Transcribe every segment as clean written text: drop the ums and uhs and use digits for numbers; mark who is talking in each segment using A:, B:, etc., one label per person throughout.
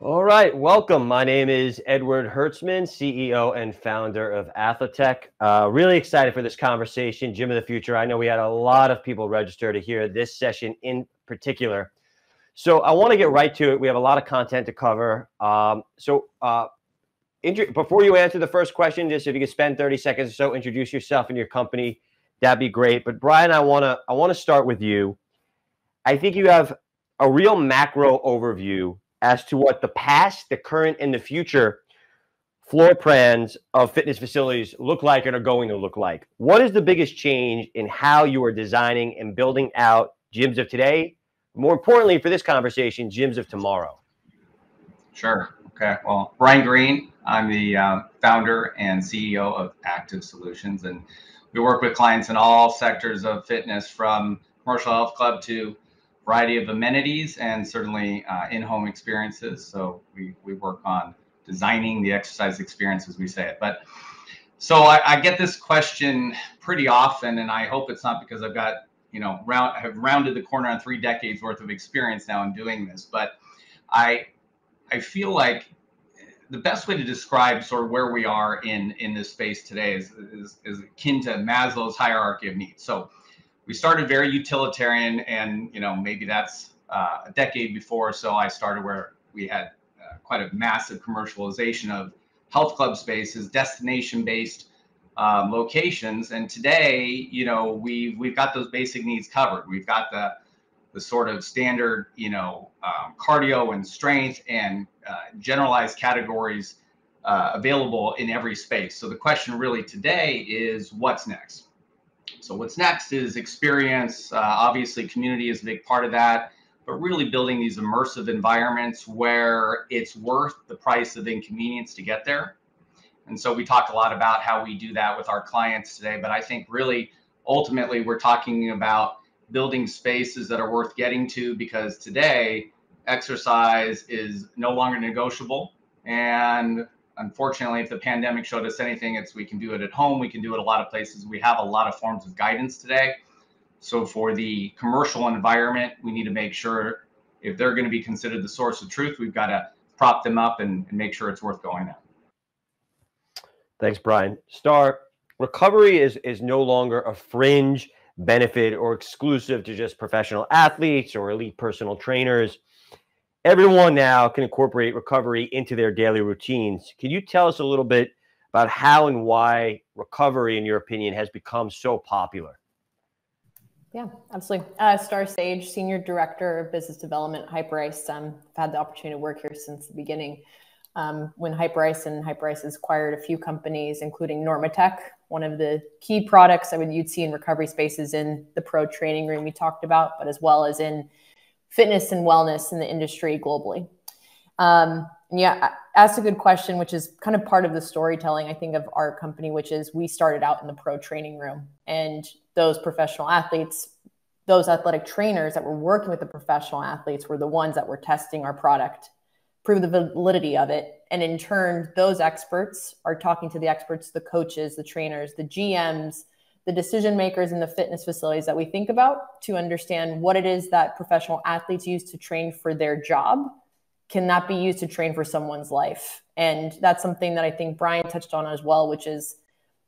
A: All right, welcome. My name is Edward Hertzman, CEO and founder of Athletech. Really excited for this conversation, Gym of the Future. I know we had a lot of people register to hear this session in particular. So I want to get right to it. We have a lot of content to cover. Before you answer the first question, just if you could spend 30 seconds or so, introduce yourself and your company, that'd be great. But Brian, I want to start with you. I think you have a real macro overview as to what the past, the current, and the future floor plans of fitness facilities look like and are going to look like. What is the biggest change in how you are designing and building out gyms of today? More importantly, for this conversation, gyms of tomorrow.
B: Sure. Okay. Well, Brian Green, I'm the founder and CEO of Active Solutions, and we work with clients in all sectors of fitness, from commercial health club to variety of amenities and certainly in-home experiences. So we work on designing the exercise experience, as we say it. But so I get this question pretty often, and I hope it's not because I've got, have rounded the corner on 3 decades worth of experience now in doing this. But I feel like the best way to describe sort of where we are in this space today is akin to Maslow's hierarchy of needs. So we started very utilitarian, and maybe that's a decade before. So I started where we had quite a massive commercialization of health club spaces, destination-based locations, and today, we've got those basic needs covered. We've got the sort of standard, cardio and strength and generalized categories available in every space. So the question really today is, what's next? So what's next is experience. Obviously, community is a big part of that, but really building these immersive environments where it's worth the price of inconvenience to get there. And so we talk a lot about how we do that with our clients today, but I think really ultimately we're talking about building spaces that are worth getting to, because today exercise is no longer negotiable. And unfortunately, if the pandemic showed us anything, it's we can do it at home. We can do it a lot of places. We have a lot of forms of guidance today. So for the commercial environment, we need to make sure if they're going to be considered the source of truth, we've got to prop them up and make sure it's worth going at.
A: Thanks, Brian. Star, recovery is no longer a fringe benefit or exclusive to just professional athletes or elite personal trainers. Everyone now can incorporate recovery into their daily routines. Can you tell us a little bit about how and why recovery, in your opinion, has become so popular?
C: Yeah, absolutely. Star Sage, Senior Director of Business Development at Hyperice. I've had the opportunity to work here since the beginning. When Hyperice has acquired a few companies, including Normatec, one of the key products you'd see in recovery spaces in the pro training room we talked about, but as well as in fitness and wellness in the industry globally. Yeah, asked a good question, which is kind of part of the storytelling, I think, of our company, which is we started out in the pro training room, and those professional athletes, those athletic trainers that were working with the professional athletes were the ones that were testing our product, prove the validity of it. And in turn, those experts are talking to the experts, the coaches, the trainers, the GMs, the decision makers in the fitness facilities that we think about, to understand what it is that professional athletes use to train for their job can that be used to train for someone's life. And that's something that I think Brian touched on as well, which is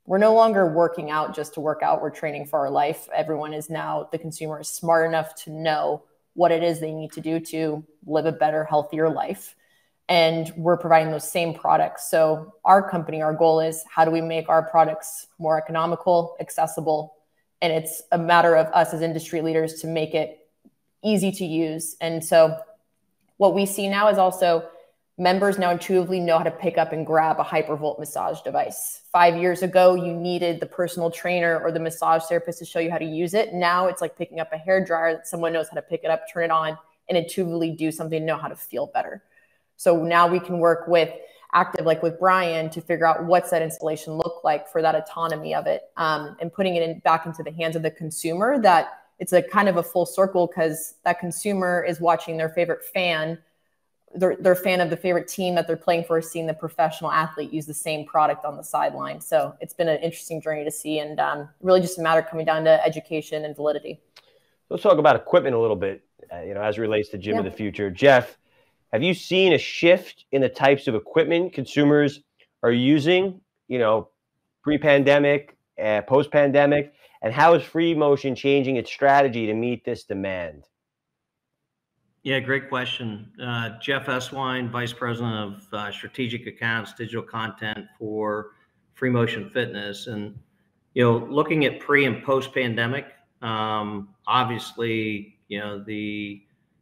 C: we're no longer working out just to work out. We're training for our life. Everyone is now, the consumer is smart enough to know what it is they need to do to live a better, healthier life. And we're providing those same products. So our company, our goal is, how do we make our products more economical, accessible? And it's a matter of us as industry leaders to make it easy to use. And so what we see now is also members now intuitively know how to pick up and grab a Hypervolt massage device. 5 years ago, you needed the personal trainer or the massage therapist to show you how to use it. Now it's like picking up a hairdryer that someone knows how to pick it up, turn it on, and intuitively do something, know how to feel better. So now we can work with Active, like with Brian, to figure out what's that installation look like for that autonomy of it, and putting it back into the hands of the consumer, that it's a kind of a full circle, because that consumer is watching their favorite fan, their fan of the favorite team that they're playing for, seeing the professional athlete use the same product on the sideline. So it's been an interesting journey to see, and really just a matter coming down to education and validity.
A: Let's talk about equipment a little bit, as it relates to Gym of the Future. Jeff, Have you seen a shift in the types of equipment consumers are using, pre-pandemic, post-pandemic? And how is Free Motion changing its strategy to meet this demand?
D: Yeah, great question. Jeff Eswine, Vice President of Strategic Accounts, Digital Content for Free Motion Fitness. And, looking at pre and post pandemic, obviously, the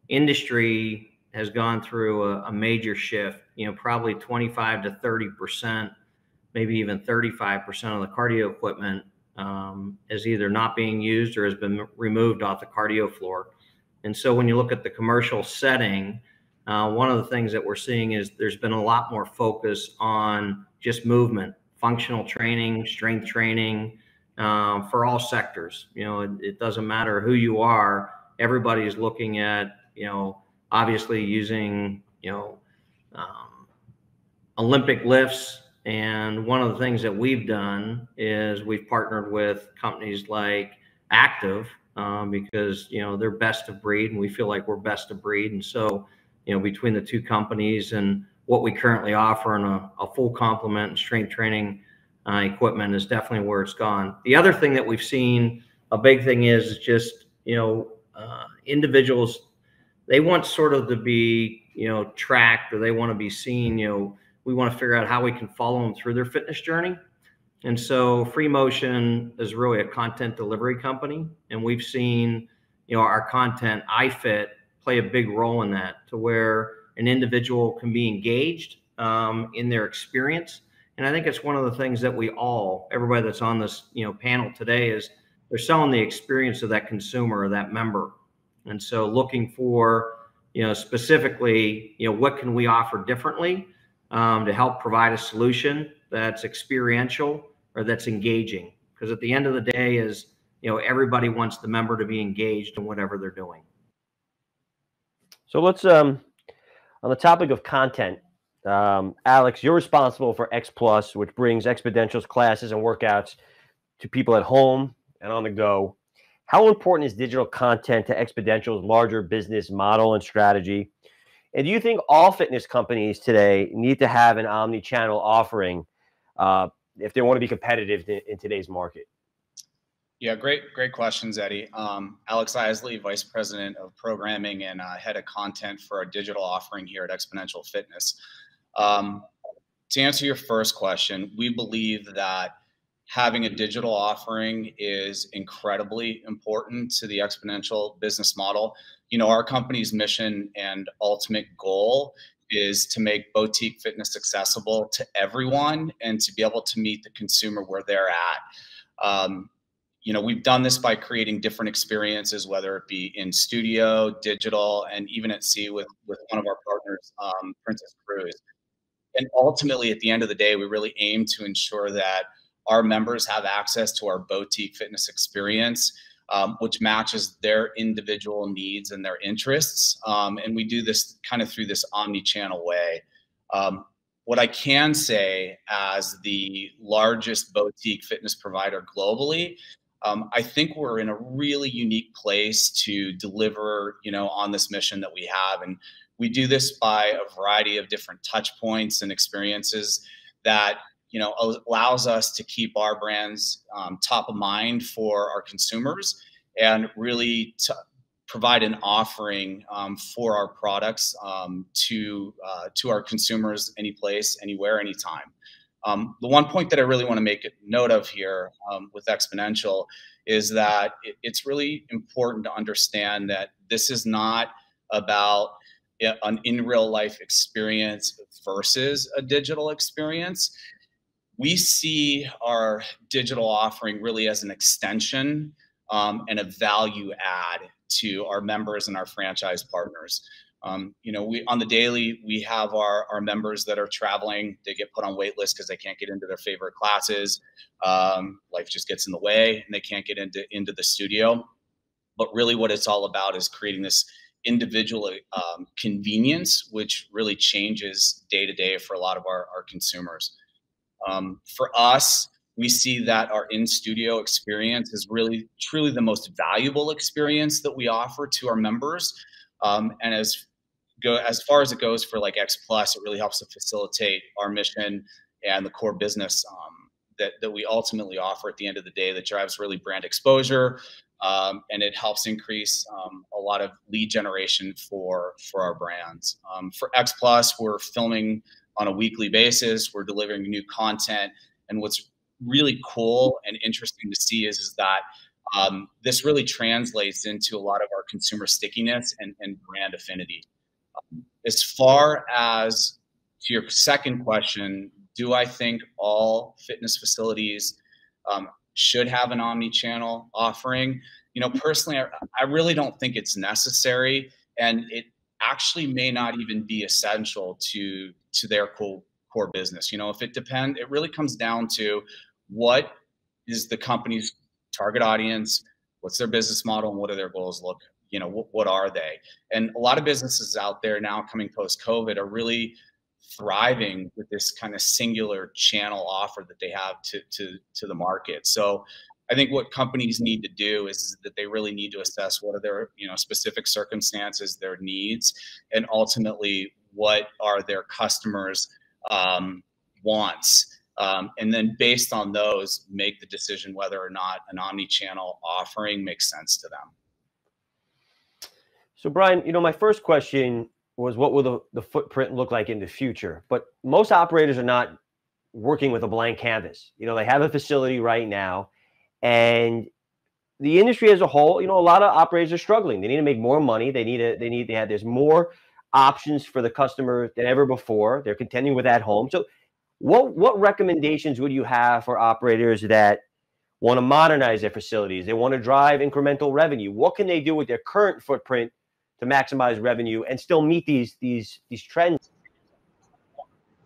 D: industry has gone through a major shift, probably 25 to 30%, maybe even 35% of the cardio equipment is either not being used or has been removed off the cardio floor. And so when you look at the commercial setting, one of the things that we're seeing is there's been a lot more focus on just movement, functional training, strength training for all sectors. It doesn't matter who you are. Everybody's looking at, obviously using, Olympic lifts. And one of the things that we've done is we've partnered with companies like Active, because they're best of breed, and we feel like we're best of breed. And so between the two companies and what we currently offer in a full complement and strength training equipment is definitely where it's gone. The other thing that we've seen, a big thing is just individuals, they want sort of to be tracked, or they want to be seen. We want to figure out how we can follow them through their fitness journey. And so Free Motion is really a content delivery company. And we've seen, our content, iFit, play a big role in that, to where an individual can be engaged in their experience. And I think it's one of the things that everybody that's on this, panel today, is they're selling the experience of that consumer or that member. And so looking for, specifically, what can we offer differently to help provide a solution that's experiential or that's engaging, because at the end of the day is, everybody wants the member to be engaged in whatever they're doing.
A: So let's, on the topic of content, Alex, you're responsible for X Plus, which brings Xponential's classes and workouts to people at home and on the go. How important is digital content to Xponential's larger business model and strategy? And do you think all fitness companies today need to have an omni-channel offering if they want to be competitive in today's market?
E: Yeah, great questions, Eddie. Alex Isley, Vice President of Programming and Head of Content for our digital offering here at Xponential Fitness. To answer your first question, we believe that having a digital offering is incredibly important to the Xponential business model. Our company's mission and ultimate goal is to make boutique fitness accessible to everyone and to be able to meet the consumer where they're at. We've done this by creating different experiences, whether it be in studio, digital, and even at sea with one of our partners, Princess Cruise. And ultimately, at the end of the day, we really aim to ensure that our members have access to our boutique fitness experience, which matches their individual needs and their interests. And we do this kind of through this omni-channel way. What I can say, as the largest boutique fitness provider globally, I think we're in a really unique place to deliver, on this mission that we have. And we do this by a variety of different touch points and experiences that, allows us to keep our brands top of mind for our consumers, and really to provide an offering for our products to our consumers, any place, anywhere, anytime. The one point that I really want to make a note of here with Xponential is that it's really important to understand that this is not about an in real life experience versus a digital experience. We see our digital offering really as an extension and a value add to our members and our franchise partners. We on the daily, we have our members that are traveling. They get put on wait lists because they can't get into their favorite classes. Life just gets in the way and they can't get into the studio. But really what it's all about is creating this individual convenience, which really changes day to day for a lot of our consumers. For us, we see that our in-studio experience is really truly the most valuable experience that we offer to our members. And as go as far as it goes for like X Plus, it really helps to facilitate our mission and the core business that we ultimately offer at the end of the day, that drives really brand exposure. And it helps increase a lot of lead generation for our brands. For X Plus, we're filming on a weekly basis. We're delivering new content. And what's really cool and interesting to see is that this really translates into a lot of our consumer stickiness and brand affinity. As far as to your second question, do I think all fitness facilities should have an omni-channel offering? You know, personally, I really don't think it's necessary, and it actually may not even be essential to their core business. You know, if it depends, it really comes down to what is the company's target audience, what's their business model, and what are their goals look, you know, what are they? And a lot of businesses out there now coming post-COVID are really thriving with this kind of singular channel offer that they have to the market. So I think what companies need to do is that they really need to assess what are their, you know, specific circumstances, their needs, and ultimately what are their customers' wants. And then based on those, make the decision whether or not an omni-channel offering makes sense to them.
A: So Brian, you know, my first question was, what will the footprint look like in the future? But most operators are not working with a blank canvas. You know, they have a facility right now, and the industry as a whole, you know, a lot of operators are struggling. They need to make more money. There's more options for the customer than ever before. They're contending with at home. So what recommendations would you have for operators that want to modernize their facilities? They want to drive incremental revenue. What can they do with their current footprint to maximize revenue and still meet these trends?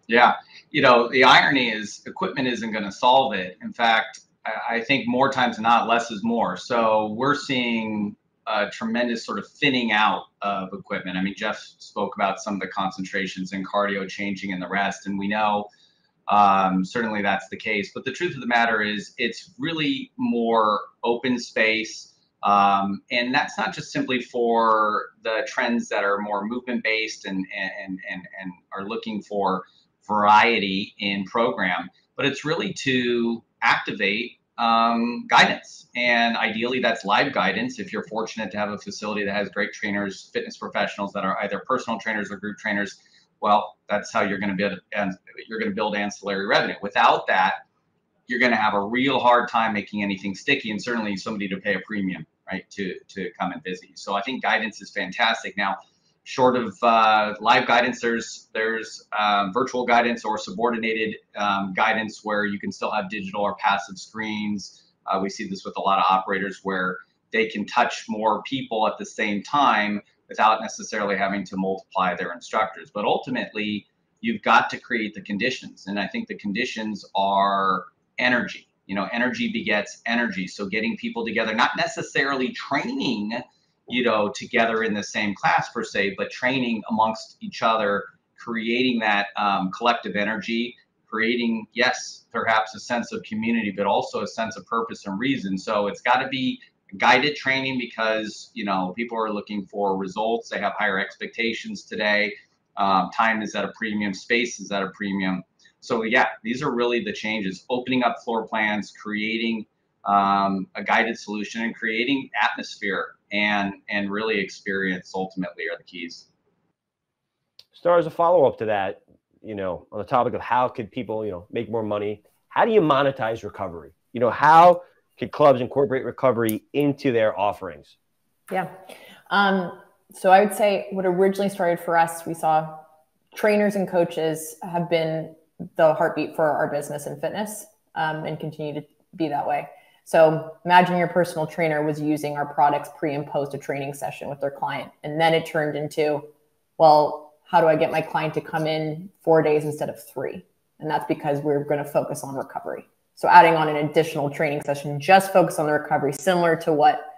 B: Yeah, you know, the irony is equipment isn't going to solve it. In fact, I think more times than not, less is more. So we're seeing a tremendous sort of thinning out of equipment. I mean, Jeff spoke about some of the concentrations in cardio changing and the rest, and we know certainly that's the case. But the truth of the matter is it's really more open space. And that's not just simply for the trends that are more movement based and are looking for variety in program, but it's really to activate guidance. And ideally that's live guidance. If you're fortunate to have a facility that has great trainers, fitness professionals that are either personal trainers or group trainers, well, that's how you're going to build ancillary revenue. Without that, you're going to have a real hard time making anything sticky, and certainly somebody to pay a premium, right, to come and visit you. So I think guidance is fantastic. Now, short of live guidance, there's virtual guidance or subordinated guidance where you can still have digital or passive screens. We see this with a lot of operators where they can touch more people at the same time without necessarily having to multiply their instructors. But ultimately, you've got to create the conditions. And I think the conditions are energy. You know, energy begets energy. So getting people together, not necessarily training, you know, together in the same class per se, but training amongst each other, creating that collective energy, creating, yes, perhaps a sense of community, but also a sense of purpose and reason. So it's got to be guided training because, you know, people are looking for results. They have higher expectations today. Time is at a premium, space is at a premium. So yeah, these are really the changes: opening up floor plans, creating a guided solution, and creating atmosphere and really experience ultimately are the keys.
A: Star, as a follow-up to that, you know, on the topic of how could people, you know, make more money, how do you monetize recovery? You know, how could clubs incorporate recovery into their offerings?
C: Yeah. So I would say what originally started for us, we saw trainers and coaches have been the heartbeat for our business and fitness, and continue to be that way. So imagine your personal trainer was using our products pre and post a training session with their client. And then it turned into, well, how do I get my client to come in 4 days instead of 3? And that's because we're going to focus on recovery. So adding on an additional training session, just focus on the recovery, similar to what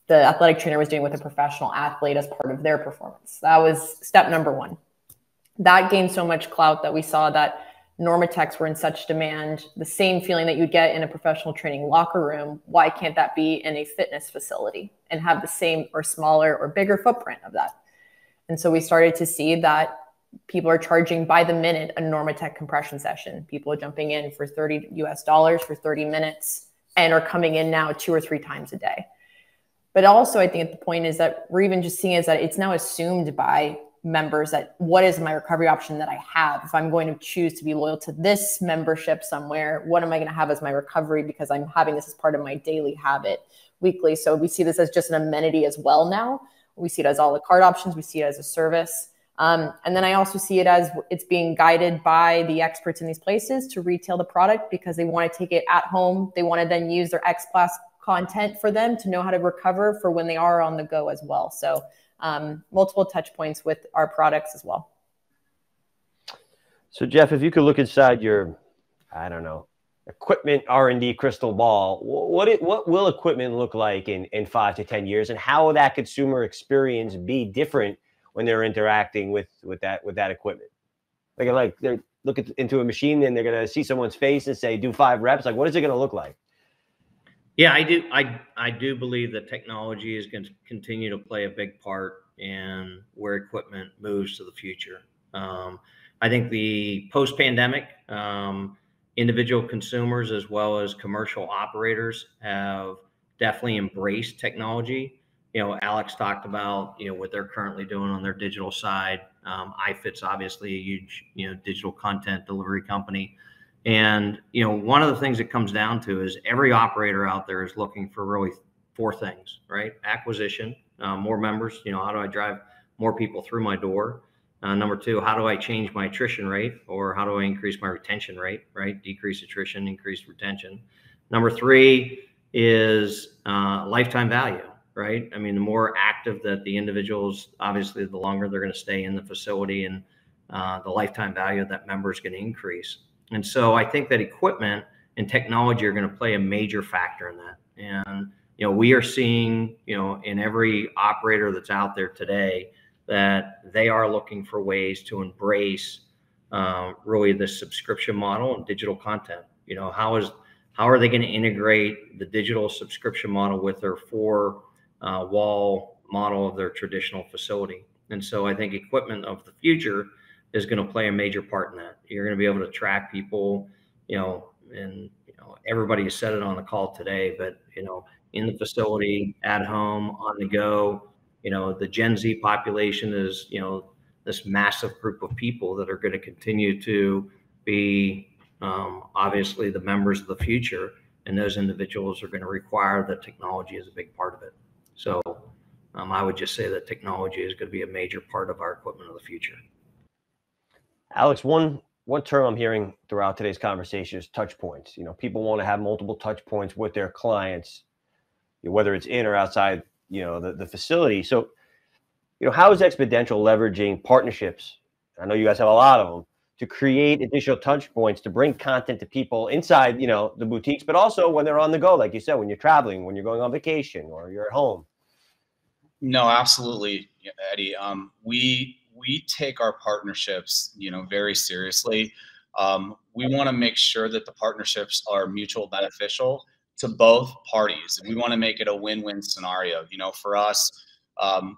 C: the athletic trainer was doing with a professional athlete as part of their performance. That was step number 1. That gained so much clout that we saw that Normatechs were in such demand, the same feeling that you'd get in a professional training locker room. Why can't that be in a fitness facility and have the same or smaller or bigger footprint of that? And so we started to see that people are charging by the minute a Normatec compression session. People are jumping in for $30 US for 30 minutes and are coming in now 2 or 3 times a day. But also, I think the point is that we're even just seeing is that it's now assumed by members that what is my recovery option that I have? If I'm going to choose to be loyal to this membership somewhere, what am I going to have as my recovery? Because I'm having this as part of my daily habit weekly. So we see this as just an amenity as well now. We see it as a la carte options. We see it as a service. And then I also see it as it's being guided by the experts in these places to retail the product because they want to take it at home. They want to then use their X-Class content for them to know how to recover for when they are on the go as well. So multiple touch points with our products as well.
A: So Jeff, if you could look inside your, I don't know, equipment R&D crystal ball, what will equipment look like in 5 to 10 years, and how will that consumer experience be different when they're interacting with that equipment? Like they're looking into a machine and they're going to see someone's face and say, do 5 reps. Like, what is it going to look like?
D: Yeah, I do believe that technology is going to continue to play a big part in where equipment moves to the future. I think the post-pandemic, individual consumers as well as commercial operators have definitely embraced technology. You know, Alex talked about, you know, what they're currently doing on their digital side. iFit's obviously a huge, you know, digital content delivery company. And, you know, one of the things it comes down to is every operator out there is looking for really 4 things, right? Acquisition, more members, you know, how do I drive more people through my door? Number 2, how do I change my attrition rate, or how do I increase my retention rate, right? Decrease attrition, increase retention. Number 3 is lifetime value, right? I mean, the more active that the individuals, obviously, the longer they're going to stay in the facility, and the lifetime value of that member is going to increase. And so I think that equipment and technology are going to play a major factor in that. And, you know, we are seeing, you know, in every operator that's out there today that they are looking for ways to embrace really the subscription model and digital content. You know, how are they going to integrate the digital subscription model with their 4-wall model of their traditional facility? And so I think equipment of the future is going to play a major part in that. You're going to be able to track people, you know, and, you know, everybody has said it on the call today, but, you know, in the facility, at home, on the go, you know, the Gen Z population is, you know, this massive group of people that are going to continue to be obviously the members of the future. And those individuals are going to require that technology is a big part of it. So I would just say that technology is going to be a major part of our equipment of the future.
A: Alex, one term I'm hearing throughout today's conversation is touch points. You know, people want to have multiple touch points with their clients, you know, whether it's in or outside, you know, the facility. So, you know, how is Xponential leveraging partnerships? I know you guys have a lot of them, to create additional touch points to bring content to people inside, you know, the boutiques, but also when they're on the go, like you said, when you're traveling, when you're going on vacation, or you're at home.
E: No, absolutely, Eddie. We take our partnerships, you know, very seriously. We want to make sure that the partnerships are mutual beneficial to both parties. We want to make it a win-win scenario. You know, for us,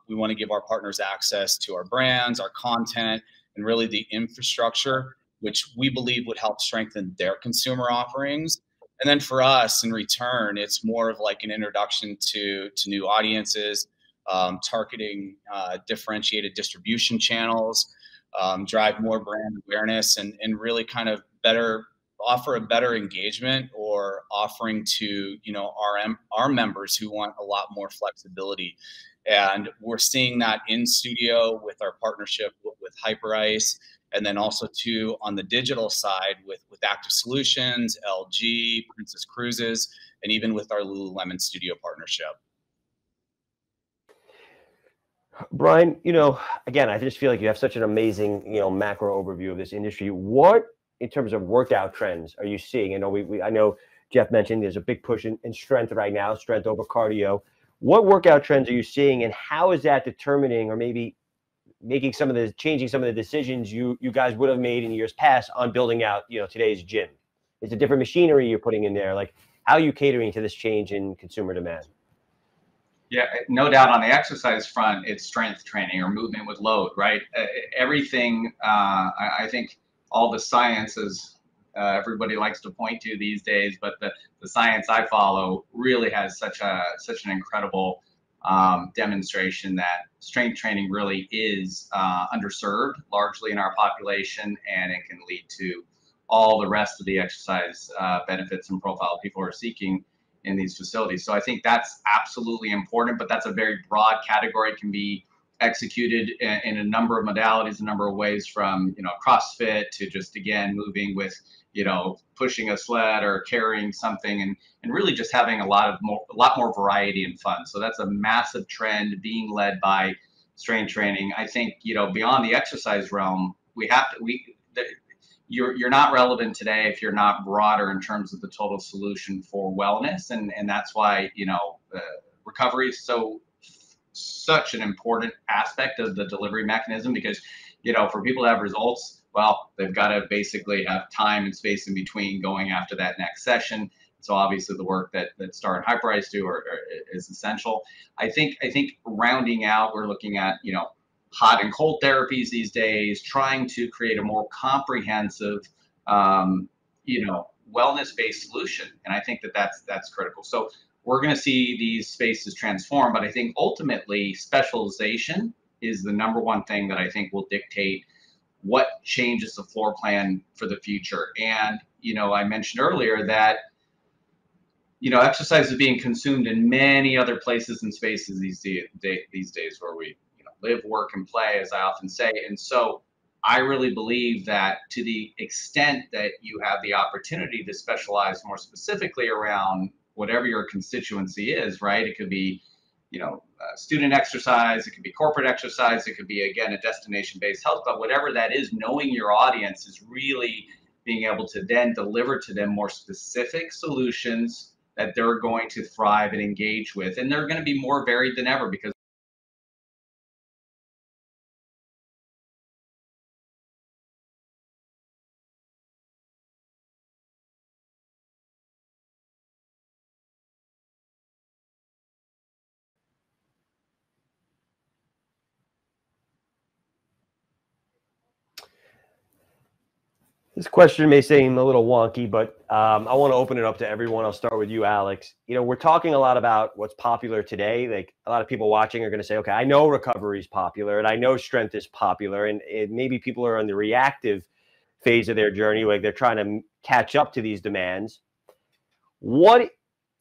E: we want to give our partners access to our brands, our content, and really the infrastructure, which we believe would help strengthen their consumer offerings. And then for us, in return, it's more of like an introduction to new audiences, targeting differentiated distribution channels, drive more brand awareness, and really kind of offer a better engagement or offering to, you know, our members who want a lot more flexibility. And we're seeing that in studio with our partnership with Hyperice, and then also too on the digital side with Active Solutions, LG, Princess Cruises, and even with our Lululemon Studio partnership.
A: Brian, you know, again, I just feel like you have such an amazing, you know, macro overview of this industry. What, in terms of workout trends, are you seeing? I know I know Jeff mentioned there's a big push in strength right now, strength over cardio. What workout trends are you seeing, and how is that determining, or maybe changing some of the decisions you guys would have made in years past on building out, you know, today's gym? Is it different machinery you're putting in there? Like, how are you catering to this change in consumer demand?
B: Yeah, no doubt on the exercise front, it's strength training or movement with load, right? Everything, I think all the sciences everybody likes to point to these days, but the science I follow really has such an incredible demonstration that strength training really is underserved largely in our population, and it can lead to all the rest of the exercise benefits and profile people are seeking in these facilities. So I think that's absolutely important, but that's a very broad category. It can be executed in a number of modalities, a number of ways, from, CrossFit to just, again, moving with, pushing a sled or carrying something, and really just having a lot more variety and fun. So that's a massive trend being led by strength training. I think, beyond the exercise realm, you're not relevant today if you're not broader in terms of the total solution for wellness, and that's why recovery is such an important aspect of the delivery mechanism, because for people to have results, well, they've got to basically have time and space in between going after that next session. So obviously the work that Star and Hyperice do is essential. I think rounding out, we're looking at hot and cold therapies these days, trying to create a more comprehensive, wellness-based solution. And I think that's critical. So we're going to see these spaces transform, but I think ultimately specialization is the number one thing that I think will dictate what changes the floor plan for the future. And, I mentioned earlier that, exercise is being consumed in many other places and spaces these days where we live, work, and play, as I often say. And so I really believe that to the extent that you have the opportunity to specialize more specifically around whatever your constituency is, right? It could be, student exercise, it could be corporate exercise, it could be, again, a destination-based health, but whatever that is, knowing your audience is really being able to then deliver to them more specific solutions that they're going to thrive and engage with. And they're going to be more varied than ever, because
A: this question may seem a little wonky, but I want to open it up to everyone. I'll start with you, Alex. We're talking a lot about what's popular today. Like, a lot of people watching are going to say, okay, I know recovery is popular and I know strength is popular, and maybe people are in the reactive phase of their journey, like they're trying to catch up to these demands. What,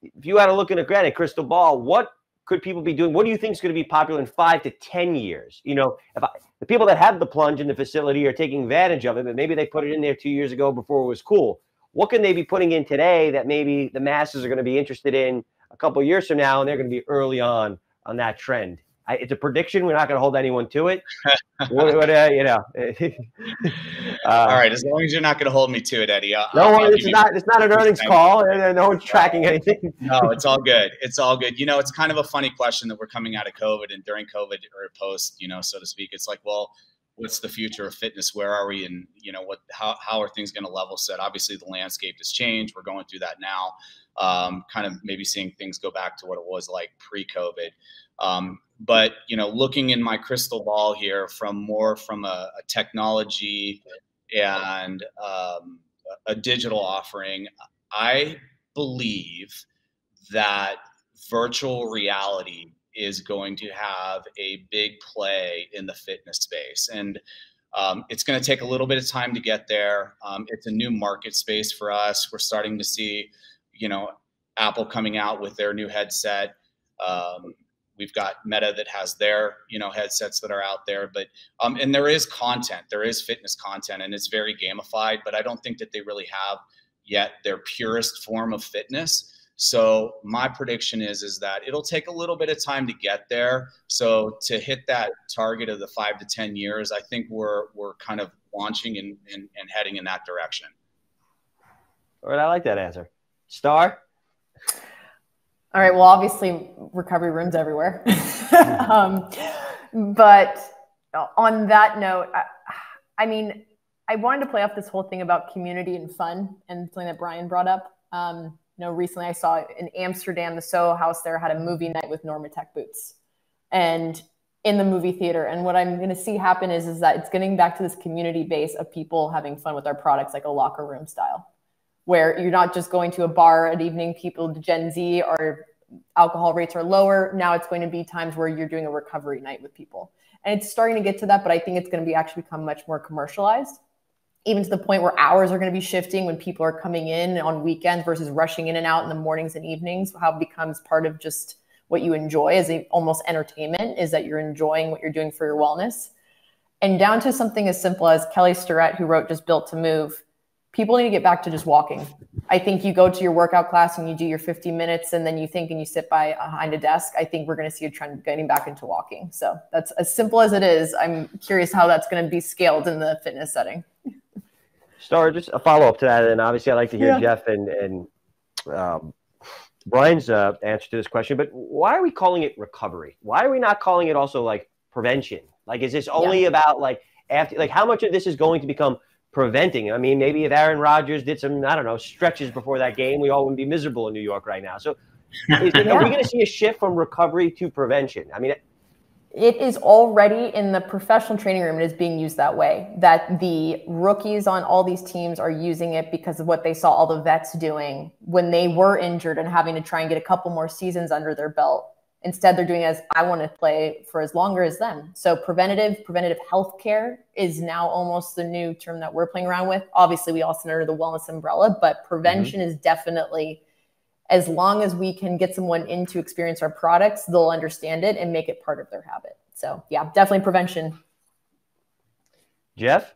A: if you had to look in a crystal ball, what could people be doing? What do you think is going to be popular in 5 to 10 years? The people that have the plunge in the facility are taking advantage of it, but maybe they put it in there 2 years ago before it was cool. What can they be putting in today that maybe the masses are going to be interested in a couple of years from now, and they're going to be early on that trend? It's a prediction. We're not going to hold anyone to it.
E: All right, as long as you're not going to hold me to it, Eddie.
A: No, it's not an earnings call, and no one's tracking anything.
E: No, it's all good. It's all good. It's kind of a funny question that we're coming out of COVID and during COVID or post, so to speak. It's like, well, what's the future of fitness? Where are we? And how are things going to level set? Obviously, the landscape has changed. We're going through that now. Kind of maybe seeing things go back to what it was like pre-COVID. But looking in my crystal ball here from a technology and a digital offering, I believe that virtual reality is going to have a big play in the fitness space. And it's going to take a little bit of time to get there. It's a new market space for us. We're starting to see, Apple coming out with their new headset. We've got Meta that has their, headsets that are out there, but, and there is content, there is fitness content, and it's very gamified, but I don't think that they really have yet their purest form of fitness. So my prediction is that it'll take a little bit of time to get there. So to hit that target of the 5 to 10 years, I think we're kind of launching and heading in that direction.
A: All right, I like that answer. Star?
C: All right. Well, obviously, recovery rooms everywhere. But on that note, I mean, I wanted to play off this whole thing about community and fun, and something that Brian brought up. You know, recently I saw in Amsterdam, the Soho House there had a movie night with Normatec boots, and in the movie theater. And what I'm going to see happen is that it's getting back to this community base of people having fun with our products, like a locker room style, where you're not just going to a bar at evening, people, Gen Z, or alcohol rates are lower. Now it's going to be times where you're doing a recovery night with people. And it's starting to get to that, but I think it's going to be actually become much more commercialized, even to the point where hours are going to be shifting when people are coming in on weekends versus rushing in and out in the mornings and evenings. How it becomes part of just what you enjoy as almost entertainment is that you're enjoying what you're doing for your wellness. And down to something as simple as Kelly Starrett, who wrote Just Built to Move, people need to get back to just walking. I think you go to your workout class and you do your 50 minutes and then you think and you sit behind a desk. I think we're going to see a trend getting back into walking. So that's as simple as it is. I'm curious how that's going to be scaled in the fitness setting.
A: Star, just a follow-up to that, and obviously I'd like to hear Jeff and Brian's answer to this question, but why are we calling it recovery? Why are we not calling it also like prevention? Like, is this only about like after, like how much of this is going to become preventing? I mean, maybe if Aaron Rodgers did some, I don't know, stretches before that game, we all wouldn't be miserable in New York right now. So are we going to see a shift from recovery to prevention? I mean,
C: it is already in the professional training room. It is being used that way, that the rookies on all these teams are using it because of what they saw all the vets doing when they were injured and having to try and get a couple more seasons under their belt. Instead, they're doing as I want to play for as longer as them. So preventative healthcare is now almost the new term that we're playing around with. Obviously, we all sit under the wellness umbrella, but prevention is definitely, as long as we can get someone in to experience our products, they'll understand it and make it part of their habit. So yeah, definitely prevention.
A: Jeff?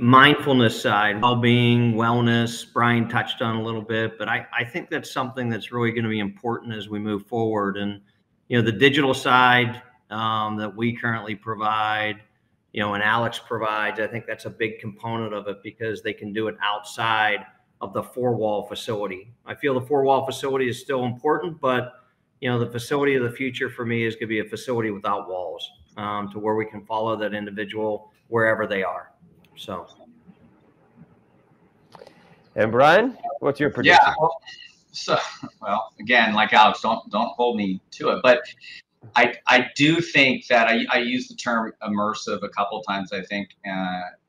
D: Mindfulness side, well-being, wellness, Brian touched on a little bit, but I think that's something that's really going to be important as we move forward. And, you know, the digital side that we currently provide, you know, and Alex provides, I think that's a big component of it because they can do it outside of the four-wall facility. I feel the four-wall facility is still important, but, you know, the facility of the future for me is going to be a facility without walls, to where we can follow that individual wherever they are. So.
A: And Brian, what's your prediction?
B: Yeah. Well, again, like Alex, don't hold me to it, but I do think that I use the term immersive a couple of times, I think,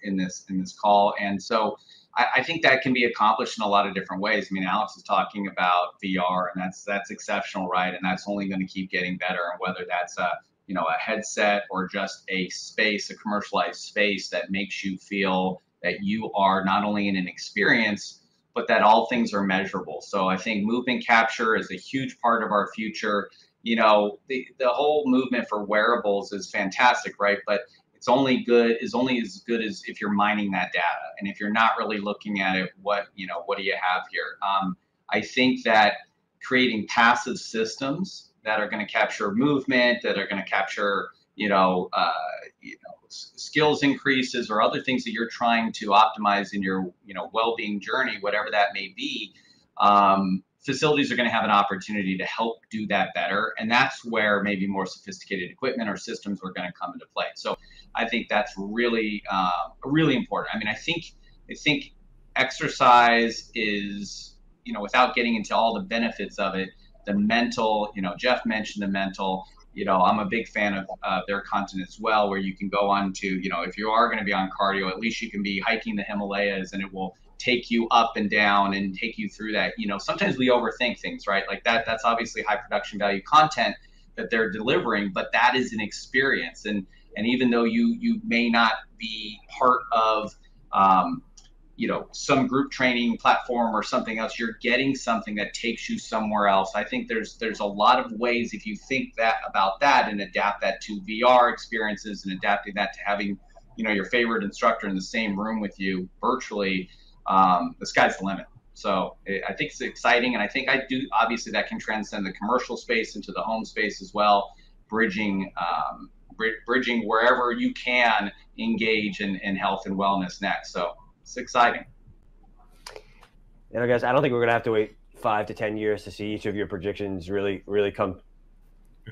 B: in this call. And so I think that can be accomplished in a lot of different ways. I mean, Alex is talking about VR, and that's exceptional, right? And that's only going to keep getting better. And whether that's a headset or just a space, a commercialized space that makes you feel that you are not only in an experience, but that all things are measurable. So I think movement capture is a huge part of our future. You know, the whole movement for wearables is fantastic, right? But it's only as good as if you're mining that data. And if you're not really looking at it, what do you have here? I think that creating passive systems that are going to capture movement, that are going to capture, skills increases or other things that you're trying to optimize in your, well-being journey, whatever that may be. Facilities are going to have an opportunity to help do that better. And that's where maybe more sophisticated equipment or systems are going to come into play. So I think that's really, really important. I mean, I think exercise is, without getting into all the benefits of it, the mental, Jeff mentioned the mental, I'm a big fan of their content as well, where you can go on to, if you are going to be on cardio, at least you can be hiking the Himalayas and it will take you up and down and take you through that. Sometimes we overthink things, right? Like that's obviously high production value content that they're delivering, but that is an experience. And even though you may not be part of, some group training platform or something else, you're getting something that takes you somewhere else. I think there's a lot of ways, if you think about that and adapt that to VR experiences and adapting that to having, your favorite instructor in the same room with you virtually, the sky's the limit. So I think it's exciting. And I think obviously that can transcend the commercial space into the home space as well, bridging wherever you can engage in health and wellness next. So it's exciting.
A: Guys, I don't think we're going to have to wait 5 to 10 years to see each of your predictions really, really come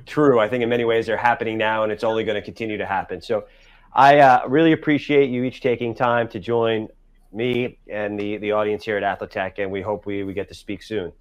A: true. I think in many ways they're happening now, and it's only going to continue to happen. So I really appreciate you each taking time to join me and the audience here at Athletech, and we hope we get to speak soon.